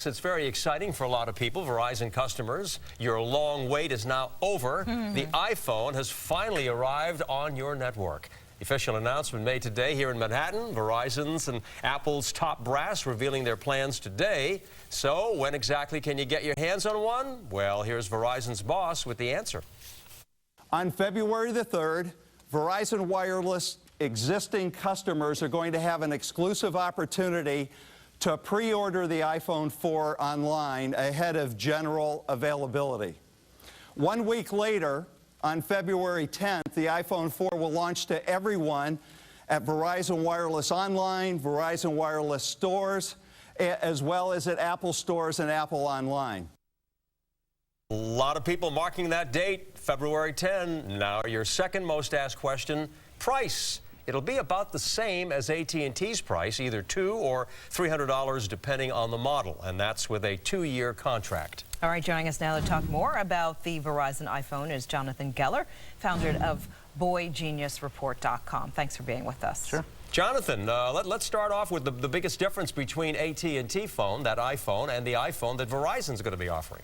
It's very exciting for a lot of people, Verizon customers. Your long wait is now over. The iPhone has finally arrived on your network. The official announcement made today here in Manhattan. Verizon's and Apple's top brass revealing their plans today. So when exactly can you get your hands on one? Well, here's Verizon's boss with the answer. On February the 3rd, Verizon Wireless existing customers are going to have an exclusive opportunity to pre-order the iPhone 4 online ahead of general availability. 1 week later, on February 10th, the iPhone 4 will launch to everyone at Verizon Wireless Online, Verizon Wireless stores, as well as at Apple stores and Apple Online. A lot of people marking that date, February 10. Now, your second most asked question, price. It'll be about the same as AT&T's price, either $200 or $300 depending on the model, and that's with a 2-year contract. All right, joining us now to talk more about the Verizon iPhone is Jonathan Geller, founder of BoyGeniusReport.com. Thanks for being with us. Sure. Jonathan, let's start off with the biggest difference between AT&T phone, that iPhone, and the iPhone that Verizon's going to be offering.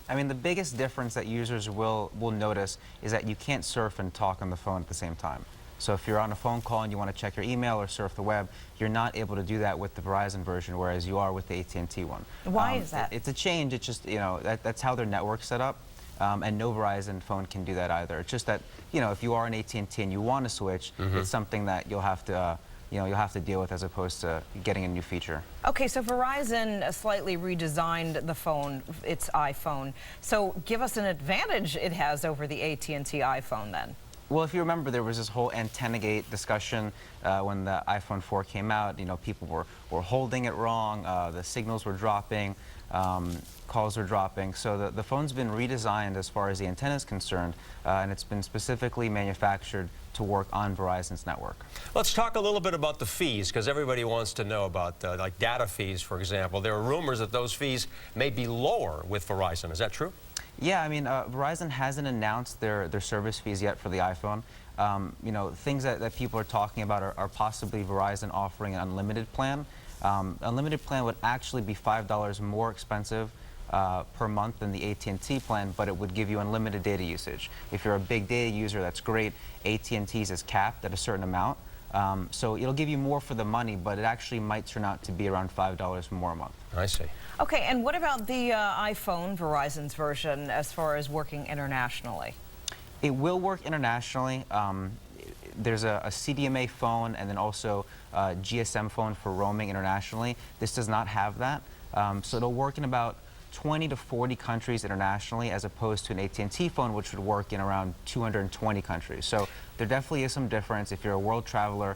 I mean, the biggest difference that users will notice is that you can't surf and talk on the phone at the same time. So if you're on a phone call and you want to check your email or surf the web, you're not able to do that with the Verizon version, whereas you are with the AT&T one. Why is that? It's a change. It's just, you know, that's how their network's set up, and no Verizon phone can do that either. It's just that, you know, if you are an AT&T and you want to switch, it's something that you'll have to, you'll have to deal with as opposed to getting a new feature. Okay, so Verizon slightly redesigned the phone, its iPhone. So give us an advantage it has over the AT&T iPhone then. Well, if you remember, there was this whole antenna-gate discussion when the iPhone 4 came out. You know, people were holding it wrong, the signals were dropping, calls were dropping. So the phone's been redesigned as far as the antenna is concerned, and it's been specifically manufactured to work on Verizon's network. Let's talk a little bit about the fees, because everybody wants to know about like data fees, for example. There are rumors that those fees may be lower with Verizon. Is that true? Yeah, I mean, Verizon hasn't announced their service fees yet for the iPhone. You know, things that people are talking about are possibly Verizon offering an unlimited plan. Unlimited plan would actually be $5 more expensive per month than the AT&T plan, but it would give you unlimited data usage. If you're a big data user, that's great. AT&T's is capped at a certain amount. So it'll give you more for the money, but it actually might turn out to be around $5 more a month. I see. Okay, and what about the iPhone, Verizon's version, as far as working internationally? It will work internationally. There's a CDMA phone and then also a GSM phone for roaming internationally. This does not have that. So it'll work in about 20 to 40 countries internationally, as opposed to an AT&T phone, which would work in around 220 countries. So there definitely is some difference. If you're a world traveler,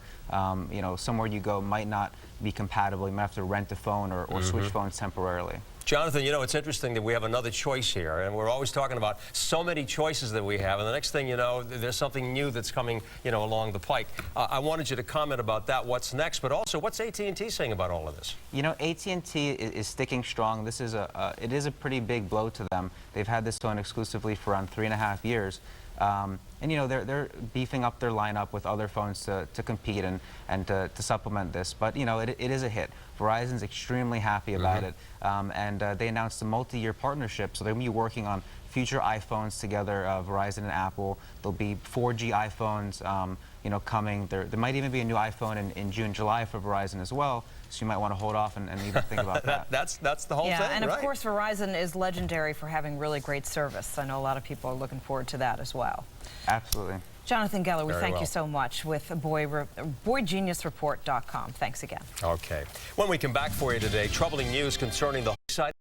you know, somewhere you go might not be compatible. You might have to rent a phone or switch phones temporarily. Jonathan, you know, it's interesting that we have another choice here, and we're always talking about so many choices that we have, and the next thing you know, there's something new that's coming, you know, along the pike. I wanted you to comment about that, what's next, but also what's AT&T saying about all of this? You know, AT&T is sticking strong. This is it is a pretty big blow to them. They've had this phone exclusively for around 3.5 years. And you know, they're beefing up their lineup with other phones to compete and to supplement this. But you know, it is a hit. Verizon's extremely happy about it, and they announced a multi-year partnership, so they're going to be working on future iPhones together, Verizon and Apple. There'll be 4G iPhones, you know, coming. There might even be a new iPhone in June, July for Verizon as well. So you might want to hold off and even think about that. That's the whole thing, yeah, and of right? course Verizon is legendary for having really great service. I know a lot of people are looking forward to that as well. Absolutely. Jonathan Geller, we thank well. you so much with BoyGeniusReport.com. Thanks again. Okay. When we come back for you today, troubling news concerning the site.